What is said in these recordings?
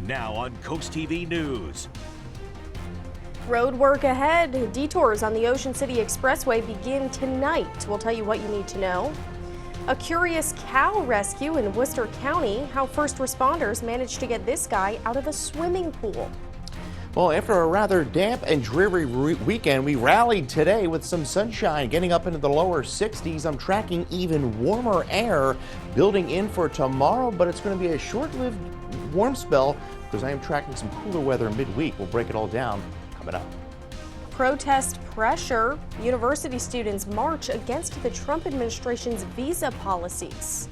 Now on CoastTV News. Road work ahead. Detours on the Ocean City Expressway begin tonight. We'll tell you what you need to know. A curious cow rescue in Worcester County. How first responders managed to get this guy out of a swimming pool. Well, after a rather damp and dreary weekend, we rallied today with some sunshine, getting up into the lower 60s. I'm tracking even warmer air building in for tomorrow, but it's going to be a short-lived warm spell because I am tracking some cooler weather midweek. We'll break it all down coming up. Protest pressure. University students march against the Trump administration's visa policies.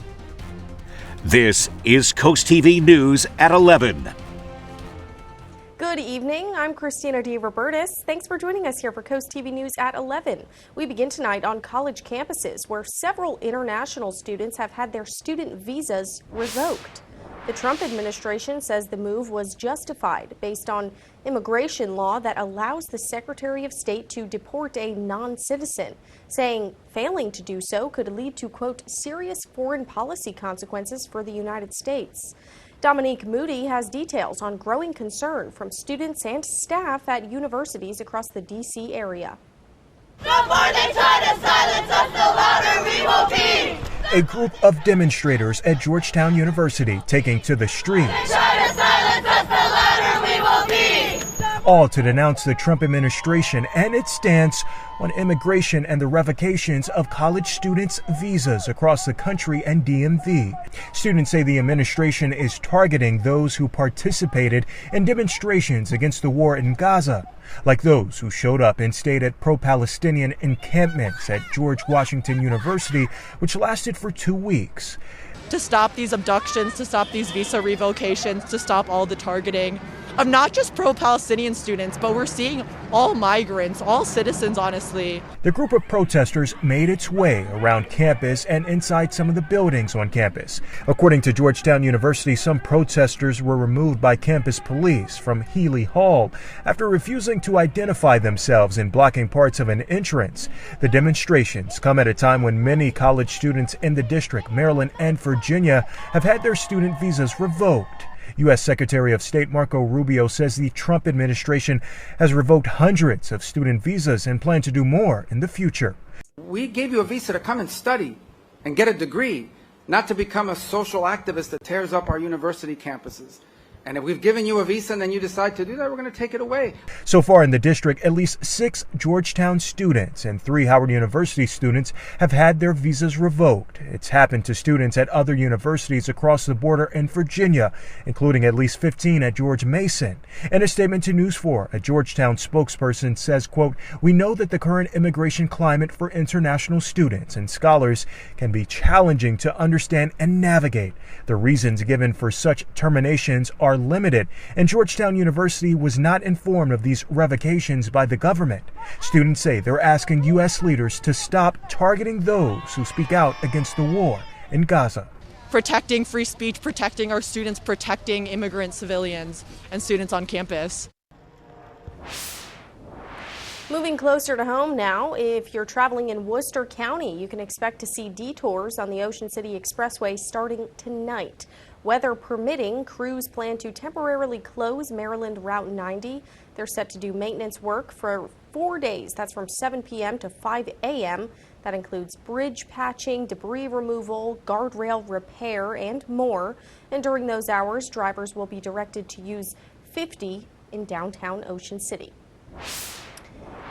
This is CoastTV News at 11. Good evening. I'm Christina DeRobertis. Thanks for joining us here for CoastTV News at 11. We begin tonight on college campuses where several international students have had their student visas revoked. The Trump administration says the move was justified based on immigration law that allows the Secretary of State to deport a non-citizen, saying failing to do so could lead to, quote, serious foreign policy consequences for the United States. Dominique Moody has details on growing concern from students and staff at universities across the D.C. area. The more they try to silence us, the louder we will be. A group of demonstrators at Georgetown University taking to the streets. They try to silence us, the louder we will be. All to denounce the Trump administration and its stance on immigration and the revocations of college students' visas across the country and DMV. Students say the administration is targeting those who participated in demonstrations against the war in Gaza, like those who showed up and stayed at pro-Palestinian encampments at George Washington University, which lasted for 2 weeks. To stop these abductions, to stop these visa revocations, to stop all the targeting of not just pro-Palestinian students, but we're seeing all migrants, all citizens, honestly. The group of protesters made its way around campus and inside some of the buildings on campus. According to Georgetown University, some protesters were removed by campus police from Healy Hall after refusing to identify themselves and blocking parts of an entrance. The demonstrations come at a time when many college students in the district, Maryland and Virginia, have had their student visas revoked. U.S. Secretary of State Marco Rubio says the Trump administration has revoked hundreds of student visas and plans to do more in the future. We gave you a visa to come and study and get a degree, not to become a social activist that tears up our university campuses. And if we've given you a visa and then you decide to do that, we're going to take it away. So far in the district, at least 6 Georgetown students and 3 Howard University students have had their visas revoked. It's happened to students at other universities across the border in Virginia, including at least 15 at George Mason. In a statement to News 4, a Georgetown spokesperson says, quote, "We know that the current immigration climate for international students and scholars can be challenging to understand and navigate. The reasons given for such terminations are limited, and Georgetown University was not informed of these revocations by the government. Students say they're asking U.S. leaders to stop targeting those who speak out against the war in Gaza." Protecting free speech, protecting our students, protecting immigrant civilians and students on campus. Moving closer to home now, if you're traveling in Worcester County, you can expect to see detours on the Ocean City Expressway starting tonight. Weather permitting, crews plan to temporarily close Maryland Route 90. They're set to do maintenance work for 4 days. That's from 7 p.m. to 5 a.m. That includes bridge patching, debris removal, guardrail repair, and more. And during those hours, drivers will be directed to use 50 in downtown Ocean City.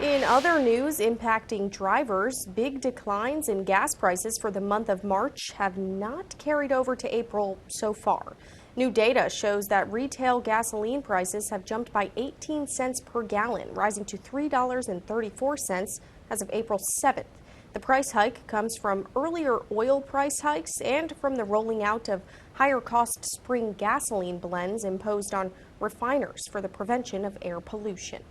In other news impacting drivers, big declines in gas prices for the month of March have not carried over to April so far. New data shows that retail gasoline prices have jumped by 18 cents per gallon, rising to $3.34 as of April 7th. The price hike comes from earlier oil price hikes and from the rolling out of higher cost spring gasoline blends imposed on refiners for the prevention of air pollution.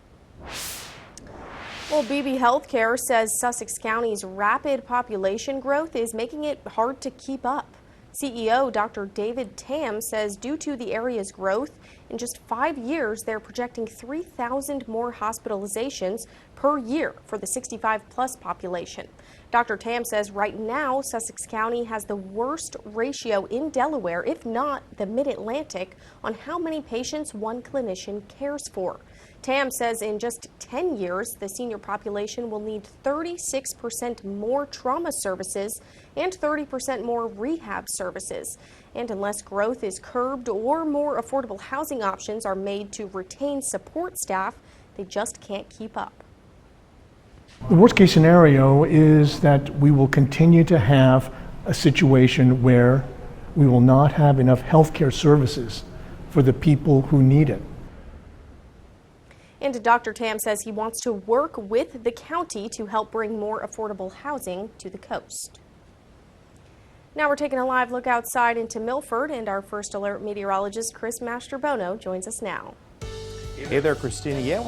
Well, BB Healthcare says Sussex County's rapid population growth is making it hard to keep up. CEO Dr. David Tam says due to the area's growth, in just 5 years, they're projecting 3,000 more hospitalizations per year for the 65-plus population. Dr. Tam says right now Sussex County has the worst ratio in Delaware, if not the Mid-Atlantic, on how many patients one clinician cares for. Tam says in just 10 years, the senior population will need 36% more trauma services and 30% more rehab services. And unless growth is curbed or more affordable housing options are made to retain support staff, they just can't keep up. The worst case scenario is that we will continue to have a situation where we will not have enough healthcare services for the people who need it. And Dr. Tam says he wants to work with the county to help bring more affordable housing to the coast. Now we're taking a live look outside into Milford, and our first alert meteorologist Chris Mastrobono joins us now. Hey there, Christina. Yeah,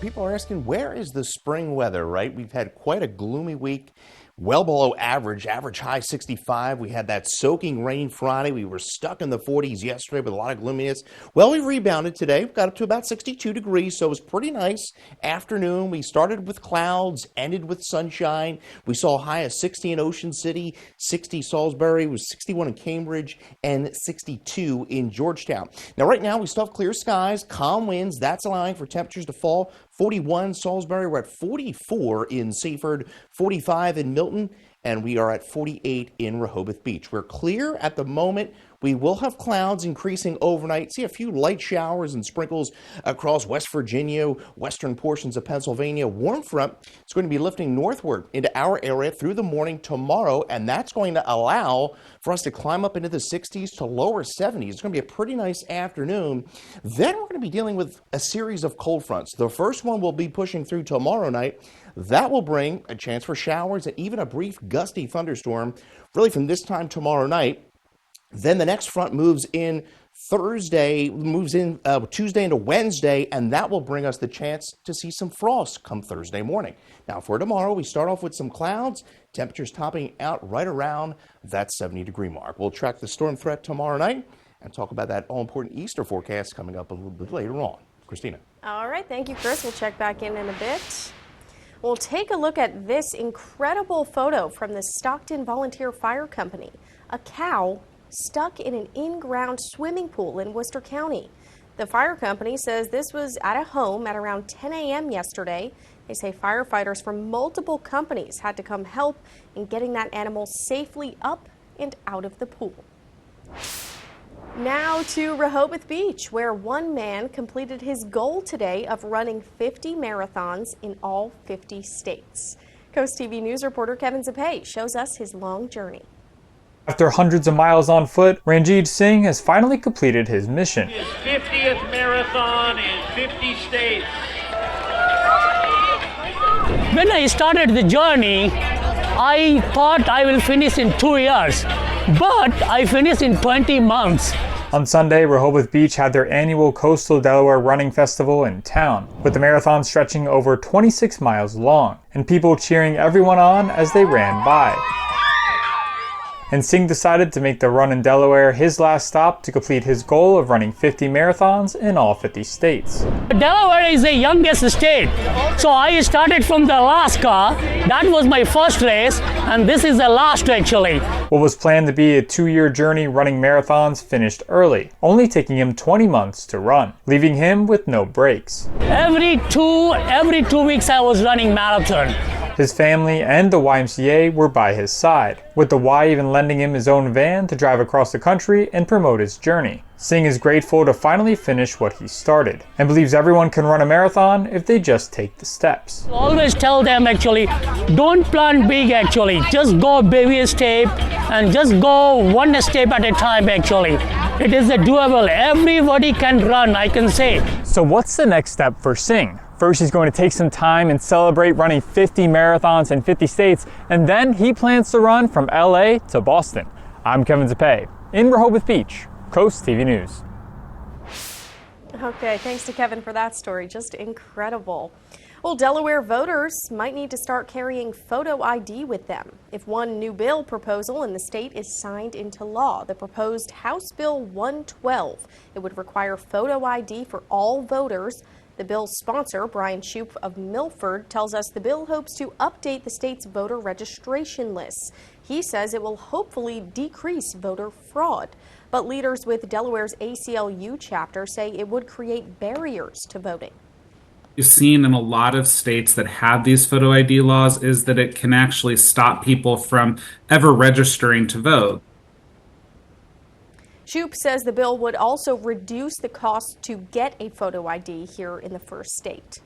people are asking, where is the spring weather, right? We've had quite a gloomy week, well below average high 65. We had that soaking rain Friday. We were stuck in the 40s yesterday with a lot of gloominess. Well, we rebounded today. We got up to about 62 degrees, so it was pretty nice afternoon. We started with clouds, ended with sunshine. We saw a high of 60 in Ocean City, 60 Salisbury, was 61 in Cambridge, and 62 in Georgetown. Now, right now, we still have clear skies, calm winds. That's allowing for temperatures to fall. 41 Salisbury, we're at 44 in Seaford, 45 in Milton, and we are at 48 in Rehoboth Beach. We're clear at the moment. We will have clouds increasing overnight. See a few light showers and sprinkles across West Virginia, western portions of Pennsylvania. Warm front is going to be lifting northward into our area through the morning tomorrow, and that's going to allow for us to climb up into the 60s to lower 70s. It's going to be a pretty nice afternoon. Then we're going to be dealing with a series of cold fronts. The first one will be pushing through tomorrow night. That will bring a chance for showers and even a brief gusty thunderstorm really from this time tomorrow night. Then the next front moves in Tuesday into Wednesday, and that will bring us the chance to see some frost come Thursday morning. Now for tomorrow, we start off with some clouds, temperatures topping out right around that 70-degree mark. We'll track the storm threat tomorrow night and talk about that all-important Easter forecast coming up a little bit later on. Christina. All right, thank you, Chris. We'll check back in a bit. We'll take a look at this incredible photo from the Stockton Volunteer Fire Company. A cow stuck in an in-ground swimming pool in Worcester County. The fire company says this was at a home at around 10 a.m. yesterday. They say firefighters from multiple companies had to come help in getting that animal safely up and out of the pool. Now to Rehoboth Beach, where one man completed his goal today of running 50 marathons in all 50 states. CoastTV News reporter Kevin Zapay shows us his long journey. After hundreds of miles on foot, Ranjit Singh has finally completed his mission. His 50th marathon in 50 states. When I started the journey, I thought I will finish in 2 years, but I finished in 20 months. On Sunday, Rehoboth Beach had their annual Coastal Delaware Running Festival in town, with the marathon stretching over 26 miles long, and people cheering everyone on as they ran by. And Singh decided to make the run in Delaware his last stop to complete his goal of running 50 marathons in all 50 states. Delaware is the youngest state, so I started from the Alaska. That was my first race, and this is the last actually. What was planned to be a 2-year journey running marathons finished early, only taking him 20 months to run, leaving him with no breaks. Every two weeks I was running marathon. His family and the YMCA were by his side, with the Y even lending him his own van to drive across the country and promote his journey. Singh is grateful to finally finish what he started, and believes everyone can run a marathon if they just take the steps. Always tell them actually, don't plan big actually, just go baby step and just go one step at a time actually. It is doable, everybody can run, I can say. So what's the next step for Singh? First, he's going to take some time and celebrate running 50 marathons in 50 states, and then he plans to run from LA to Boston. I'm Kevin Zapay in Rehoboth Beach, CoastTV News. Okay, thanks to Kevin for that story. Just incredible. Well, Delaware voters might need to start carrying photo ID with them if one new bill proposal in the state is signed into law. The proposed House Bill 112. It would require photo ID for all voters, The bill's sponsor, Brian Shoup of Milford, tells us the bill hopes to update the state's voter registration lists. He says it will hopefully decrease voter fraud. But leaders with Delaware's ACLU chapter say it would create barriers to voting. You've seen in a lot of states that have these photo ID laws is that it can actually stop people from ever registering to vote. Shoup says the bill would also reduce the cost to get a photo ID here in the first state.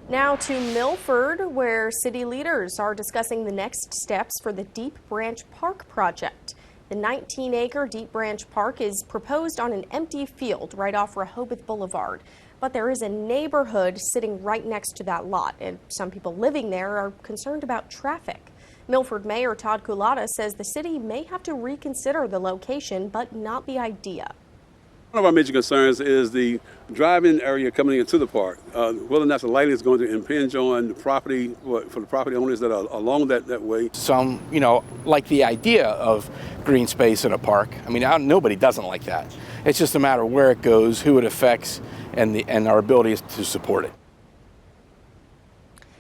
Now to Milford, where city leaders are discussing the next steps for the Deep Branch Park project. The 19-acre Deep Branch Park is proposed on an empty field right off Rehoboth Boulevard. But there is a neighborhood sitting right next to that lot, and some people living there are concerned about traffic. Milford Mayor Todd Culata says the city may have to reconsider the location, but not the idea. One of our major concerns is the drive-in area coming into the park. Whether or not the lighting is going to impinge on the property for the property owners that are along that way. Some, like the idea of green space in a park. I mean, nobody doesn't like that. It's just a matter of where it goes, who it affects, and our ability to support it.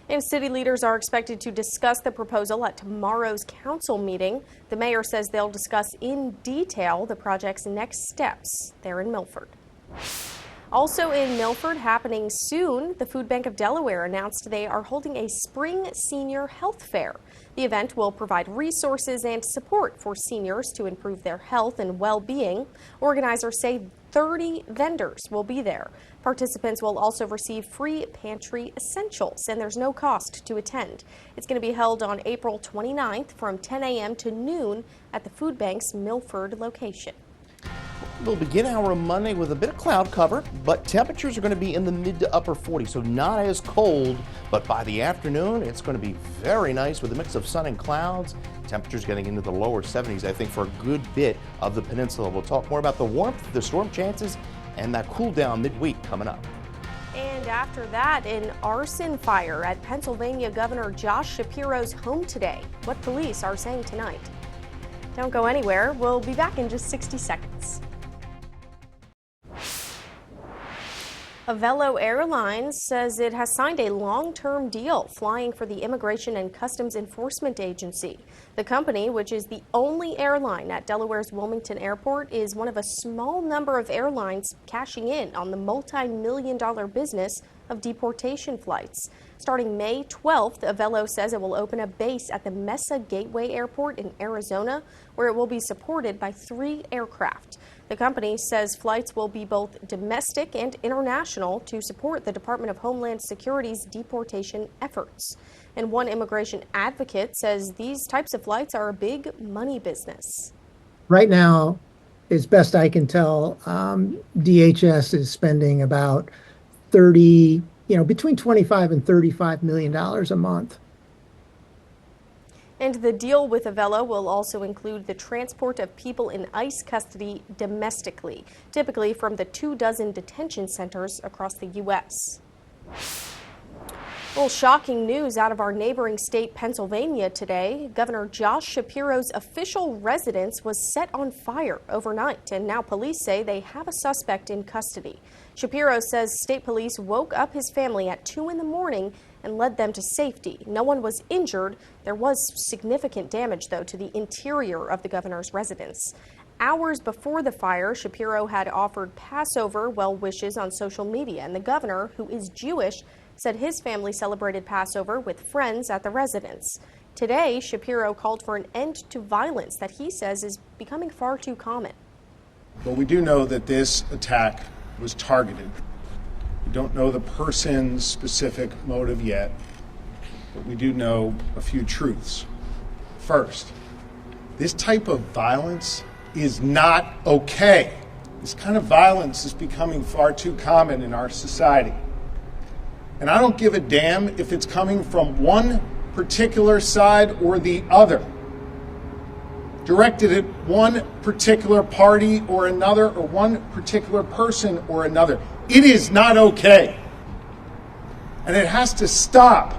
And city leaders are expected to discuss the proposal at tomorrow's council meeting. The mayor says they'll discuss in detail the project's next steps there in Milford. Also in Milford, happening soon, the Food Bank of Delaware announced they are holding a spring senior health fair. The event will provide resources and support for seniors to improve their health and well-being. Organizers say 30 vendors will be there. Participants will also receive free pantry essentials, and there's no cost to attend. It's going to be held on April 29th from 10 a.m. to noon at the Food Bank's Milford location. We'll begin our Monday with a bit of cloud cover, but temperatures are going to be in the mid to upper 40s, so not as cold. But by the afternoon, it's going to be very nice with a mix of sun and clouds. Temperatures getting into the lower 70s, I think, for a good bit of the peninsula. We'll talk more about the warmth, the storm chances, and that cool down midweek coming up. And after that, an arson fire at Pennsylvania Governor Josh Shapiro's home today. What police are saying tonight. Don't go anywhere. We'll be back in just 60 seconds. Avelo Airlines says it has signed a long-term deal flying for the Immigration and Customs Enforcement Agency. The company, which is the only airline at Delaware's Wilmington Airport, is one of a small number of airlines cashing in on the multi-million-dollar business of deportation flights. Starting May 12th, Avelo says it will open a base at the Mesa Gateway Airport in Arizona, where it will be supported by 3 aircraft. The company says flights will be both domestic and international to support the Department of Homeland Security's deportation efforts. And one immigration advocate says these types of flights are a big money business. Right now, as best I can tell, DHS is spending about between $25 and $35 million a month. And the deal with Avelo will also include the transport of people in ICE custody domestically, typically from the 24 detention centers across the U.S. Well, shocking news out of our neighboring state, Pennsylvania, today. Governor Josh Shapiro's official residence was set on fire overnight, and now police say they have a suspect in custody. Shapiro says state police woke up his family at 2 in the morning and led them to safety. No one was injured. There was significant damage, though, to the interior of the governor's residence. Hours before the fire, Shapiro had offered Passover well wishes on social media, and the governor, who is Jewish, said his family celebrated Passover with friends at the residence. Today, Shapiro called for an end to violence that he says is becoming far too common. But we do know that this attack was targeted. We don't know the person's specific motive yet, but we do know a few truths. First, this type of violence is not okay. This kind of violence is becoming far too common in our society. And I don't give a damn if it's coming from one particular side or the other, directed at one particular party or another, or one particular person or another. It is not okay. And it has to stop.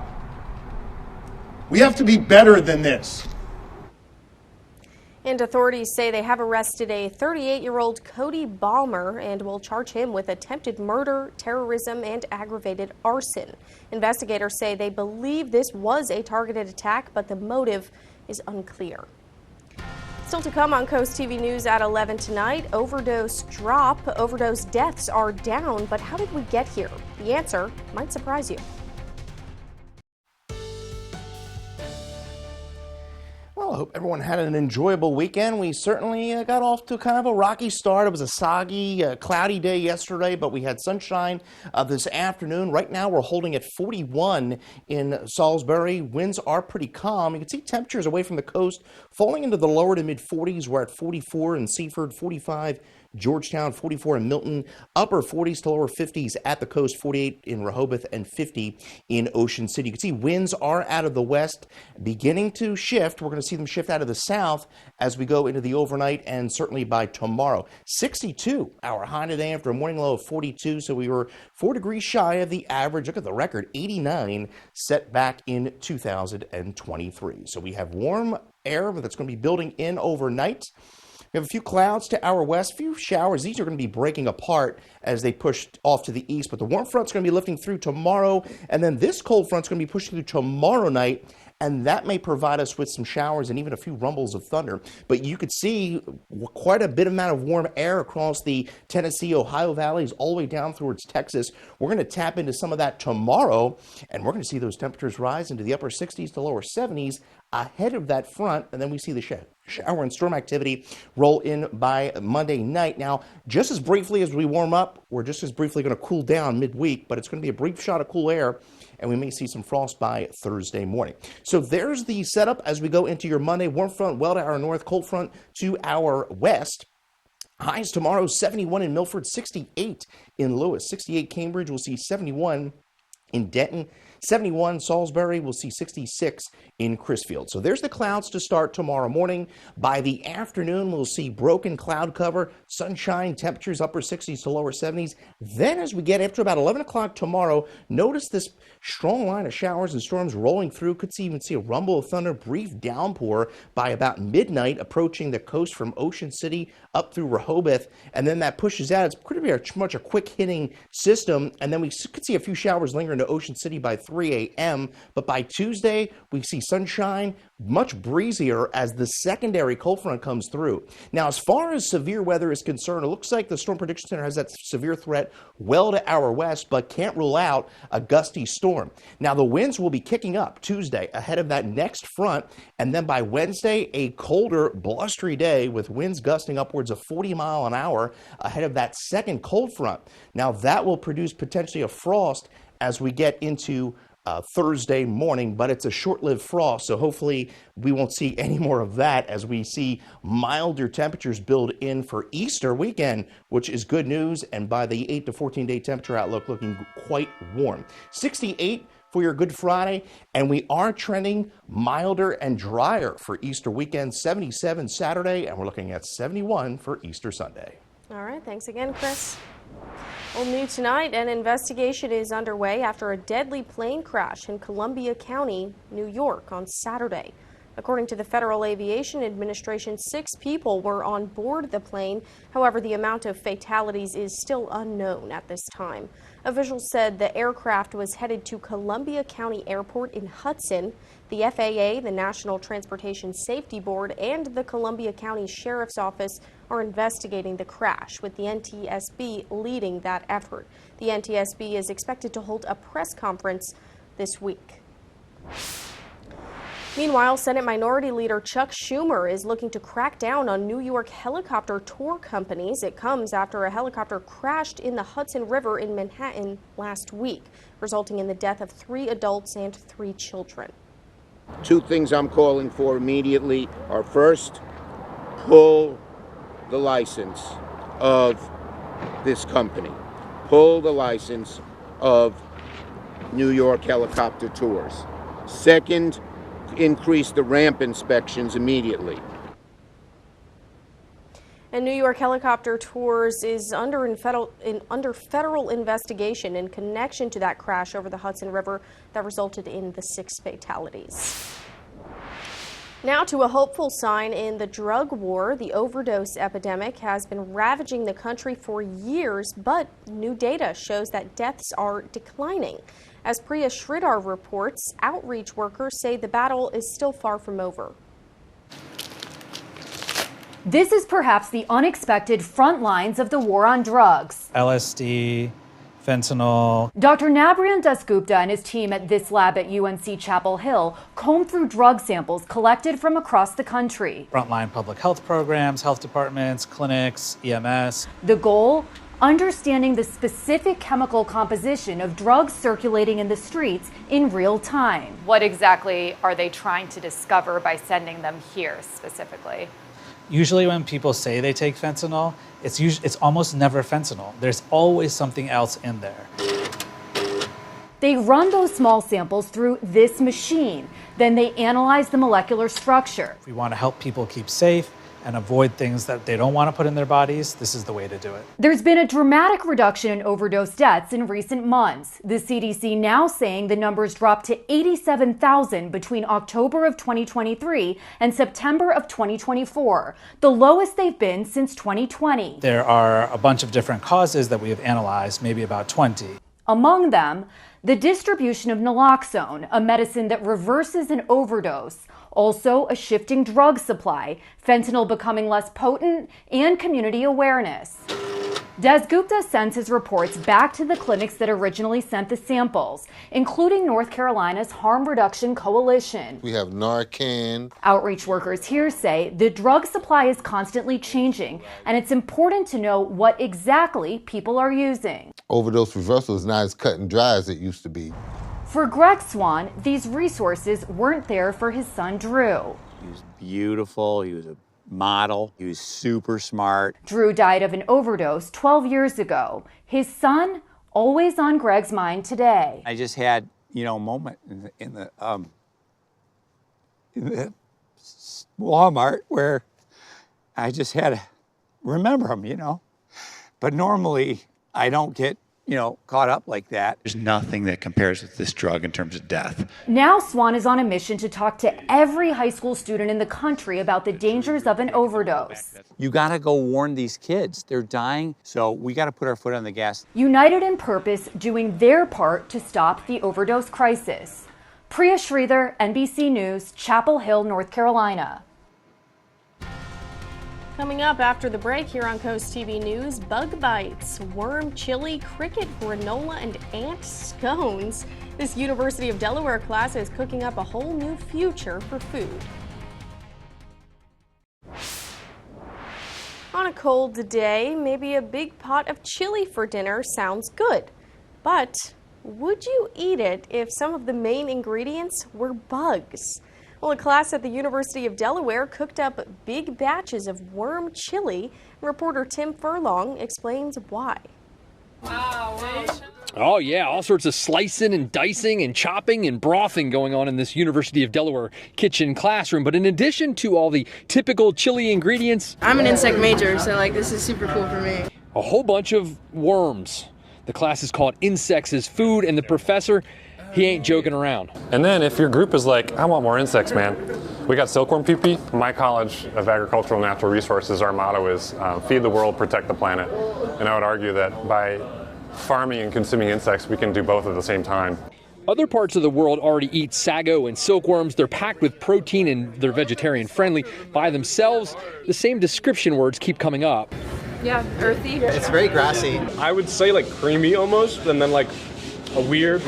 We have to be better than this. And authorities say they have arrested a 38-year-old Cody Balmer and will charge him with attempted murder, terrorism, and aggravated arson. Investigators say they believe this was a targeted attack, but the motive is unclear. Still to come on Coast TV News at 11 tonight, overdose drop. Overdose deaths are down, but how did we get here? The answer might surprise you. Well, I hope everyone had an enjoyable weekend. We certainly got off to kind of a rocky start. It was a soggy, cloudy day yesterday, but we had sunshine this afternoon. Right now, we're holding at 41 in Salisbury. Winds are pretty calm. You can see temperatures away from the coast falling into the lower to mid 40s. We're at 44 in Seaford, 45 Georgetown, 44 in Milton, upper 40s to lower 50s at the coast, 48 in Rehoboth, and 50 in Ocean City. You can see winds are out of the west, beginning to shift. We're going to see them shift out of the south as we go into the overnight and certainly by tomorrow. 62 our high today after a morning low of 42, so we were 4 degrees shy of the average. Look at the record, 89 set back in 2023. So we have warm air that's going to be building in overnight. We have a few clouds to our west, few showers. These are going to be breaking apart as they push off to the east, but the warm front's going to be lifting through tomorrow, and then this cold front's going to be pushing through tomorrow night, and that may provide us with some showers and even a few rumbles of thunder. But you could see quite a bit amount of warm air across the Tennessee, Ohio valleys, all the way down towards Texas. We're going to tap into some of that tomorrow, and we're going to see those temperatures rise into the upper 60s to lower 70s ahead of that front, and then we see the shower and storm activity roll in by Monday night. Now, just as briefly as we warm up, we're just as briefly going to cool down midweek, but it's going to be a brief shot of cool air, and we may see some frost by Thursday morning. So there's the setup as we go into your Monday. Warm front well to our north, cold front to our west. Highs tomorrow, 71 in Milford, 68 in Lewis, 68 Cambridge. We'll see 71 in Denton, 71 Salisbury. We'll see 66 in Crisfield. So there's the clouds to start tomorrow morning. By the afternoon, we'll see broken cloud cover, sunshine, temperatures upper 60s to lower 70s. Then as we get after about 11 o'clock tomorrow, notice this strong line of showers and storms rolling through. Could even see a rumble of thunder, brief downpour by about midnight, approaching the coast from Ocean City up through Rehoboth. And then that pushes out. It's pretty much a quick hitting system. And then we could see a few showers linger into Ocean City by 3 a.m. But by Tuesday, we see sunshine, much breezier as the secondary cold front comes through. Now, as far as severe weather is concerned, it looks like the Storm Prediction Center has that severe threat well to our west, but can't rule out a gusty storm. Now, the winds will be kicking up Tuesday ahead of that next front, and then by Wednesday, a colder, blustery day with winds gusting upwards of 40 miles an hour ahead of that second cold front. Now, that will produce potentially a frost as we get into Thursday morning, but it's a short-lived frost, so hopefully we won't see any more of that as we see milder temperatures build in for Easter weekend, which is good news, and by the 8 to 14-day temperature outlook looking quite warm. 68 for your Good Friday, and we are trending milder and drier for Easter weekend, 77 Saturday, and we're looking at 71 for Easter Sunday. All right, thanks again, Chris. Well, new tonight, an investigation is underway after a deadly plane crash in Columbia County, New York on Saturday. According to the Federal Aviation Administration, 6 people were on board the plane. However, the amount of fatalities is still unknown at this time. Officials said the aircraft was headed to Columbia County Airport in Hudson. The FAA, the National Transportation Safety Board, and the Columbia County Sheriff's Office are investigating the crash, with the NTSB leading that effort. The NTSB is expected to hold a press conference this week. Meanwhile, Senate Minority Leader Chuck Schumer is looking to crack down on New York helicopter tour companies. It comes after a helicopter crashed in the Hudson River in Manhattan last week, resulting in the death of 3 adults and 3 children. 2 things I'm calling for immediately are, first, pull the license of this company. Pull the license of New York Helicopter Tours. Second, increase the ramp inspections immediately. And New York Helicopter Tours is under federal investigation in connection to that crash over the Hudson River that resulted in the 6 fatalities. Now to a hopeful sign in the drug war. The overdose epidemic has been ravaging the country for years, but new data shows that deaths are declining. As Priya Sridhar reports, outreach workers say the battle is still far from over. This is perhaps the unexpected front lines of the war on drugs. LSD, fentanyl. Dr. Nabrian Dasgupta and his team at this lab at UNC Chapel Hill combed through drug samples collected from across the country. Frontline public health programs, health departments, clinics, EMS. The goal? Understanding the specific chemical composition of drugs circulating in the streets in real time. What exactly are they trying to discover by sending them here specifically? Usually when people say they take fentanyl, it's almost never fentanyl. There's always something else in there. They run those small samples through this machine. Then they analyze the molecular structure. If we want to help people keep safe and avoid things that they don't want to put in their bodies, this is the way to do it. There's been a dramatic reduction in overdose deaths in recent months. The CDC now saying the numbers dropped to 87,000 between October of 2023 and September of 2024, the lowest they've been since 2020. There are a bunch of different causes that we have analyzed, maybe about 20. Among them, the distribution of naloxone, a medicine that reverses an overdose, also a shifting drug supply, fentanyl becoming less potent, and community awareness. Dasgupta sends his reports back to the clinics that originally sent the samples, including North Carolina's Harm Reduction Coalition. We have Narcan. Outreach workers here say the drug supply is constantly changing, and it's important to know what exactly people are using. Overdose reversal is not as cut and dry as it used to be. For Greg Swan, these resources weren't there for his son, Drew. He was beautiful. He was a model. He was super smart. Drew died of an overdose 12 years ago. His son, always on Greg's mind today. I just had, a moment in the Walmart where I just had to remember him, But normally I don't get, caught up like that. There's nothing that compares with this drug in terms of death. Now Swan is on a mission to talk to every high school student in the country about the dangers of an overdose. You gotta go warn these kids. They're dying, so we gotta put our foot on the gas. United in purpose, doing their part to stop the overdose crisis. Priya Sridhar, NBC News, Chapel Hill, North Carolina. Coming up after the break here on Coast TV News, bug bites, worm chili, cricket, granola, and ant scones. This University of Delaware class is cooking up a whole new future for food. On a cold day, maybe a big pot of chili for dinner sounds good. But would you eat it if some of the main ingredients were bugs? Well, a class at the University of Delaware cooked up big batches of worm chili. Reporter Tim Furlong explains why. Oh yeah, all sorts of slicing and dicing and chopping and brothing going on in this University of Delaware kitchen classroom. But in addition to all the typical chili ingredients, I'm an insect major, so this is super cool for me. A whole bunch of worms. The class is called Insects as Food, and the professor, he ain't joking around. And then if your group is like, I want more insects, man, we got silkworm pee-pee. My College of Agricultural and Natural Resources, our motto is feed the world, protect the planet. And I would argue that by farming and consuming insects, we can do both at the same time. Other parts of the world already eat sago and silkworms. They're packed with protein and they're vegetarian friendly. By themselves, the same description words keep coming up. Yeah, earthy. It's very grassy. I would say creamy almost, and then a weird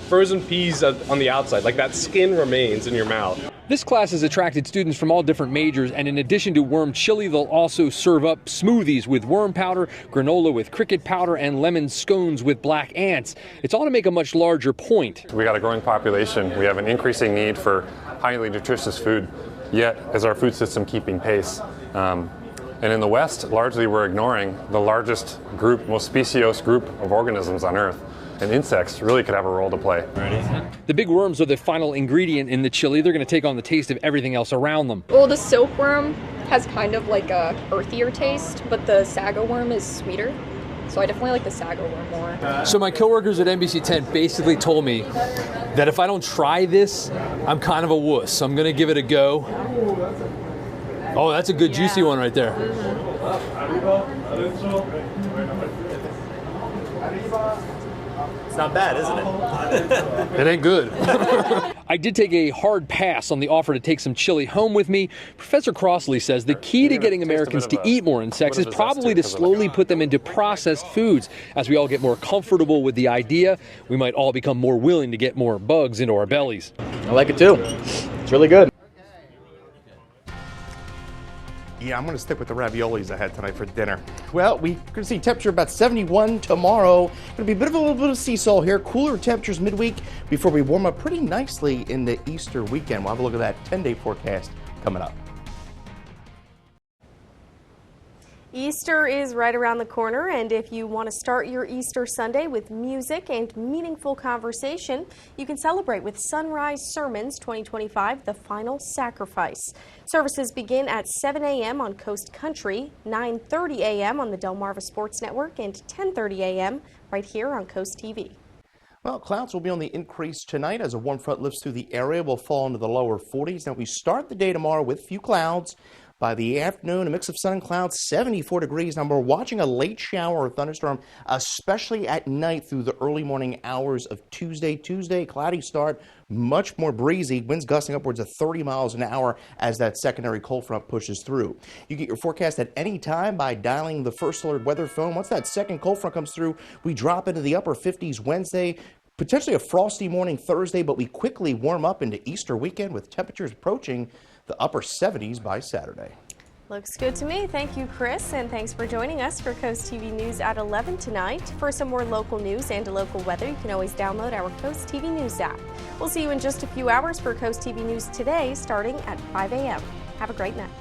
frozen peas on the outside, that skin remains in your mouth. This class has attracted students from all different majors, and in addition to worm chili, they'll also serve up smoothies with worm powder, granola with cricket powder, and lemon scones with black ants. It's all to make a much larger point. We got a growing population. We have an increasing need for highly nutritious food, yet is our food system keeping pace? And in the West, largely we're ignoring the largest group, most speciose group of organisms on Earth. And insects really could have a role to play. The big worms are the final ingredient in the chili. They're going to take on the taste of everything else around them. Well, the silkworm has kind of a earthier taste, but the sago worm is sweeter. So I definitely like the sago one more. So my coworkers at NBC 10 basically told me that if I don't try this, I'm kind of a wuss. So I'm gonna give it a go. Oh, that's a good juicy one right there. It's not bad, isn't it? It ain't good. I did take a hard pass on the offer to take some chili home with me. Professor Crossley says the key to getting Americans to eat more insects is probably to slowly put them into processed foods. As we all get more comfortable with the idea, we might all become more willing to get more bugs into our bellies. I like it too. It's really good. Yeah, I'm going to stick with the raviolis I had tonight for dinner. Well, we're going to see temperature about 71 tomorrow. Going to be a little bit of seesaw here. Cooler temperatures midweek before we warm up pretty nicely in the Easter weekend. We'll have a look at that 10-day forecast coming up. Easter is right around the corner, and if you want to start your Easter Sunday with music and meaningful conversation, you can celebrate with Sunrise Sermons 2025, The Final Sacrifice. Services begin at 7 a.m. on Coast Country, 9:30 a.m. on the Delmarva Sports Network, and 10:30 a.m. right here on Coast TV. Well, clouds will be on the increase tonight as a warm front lifts through the area. Will fall into the lower 40s. Now we start the day tomorrow with few clouds. By the afternoon, a mix of sun and clouds, 74 degrees. Now, we're watching a late shower or thunderstorm, especially at night through the early morning hours of Tuesday. Tuesday, cloudy start, much more breezy. Winds gusting upwards of 30 miles an hour as that secondary cold front pushes through. You get your forecast at any time by dialing the First Alert weather phone. Once that second cold front comes through, we drop into the upper 50s Wednesday. Potentially a frosty morning Thursday, but we quickly warm up into Easter weekend with temperatures approaching the upper 70s by Saturday. Looks good to me. Thank you, Chris, and thanks for joining us for Coast TV News at 11 tonight. For some more local news and local weather, you can always download our Coast TV News app. We'll see you in just a few hours for Coast TV News today, starting at 5 a.m. Have a great night.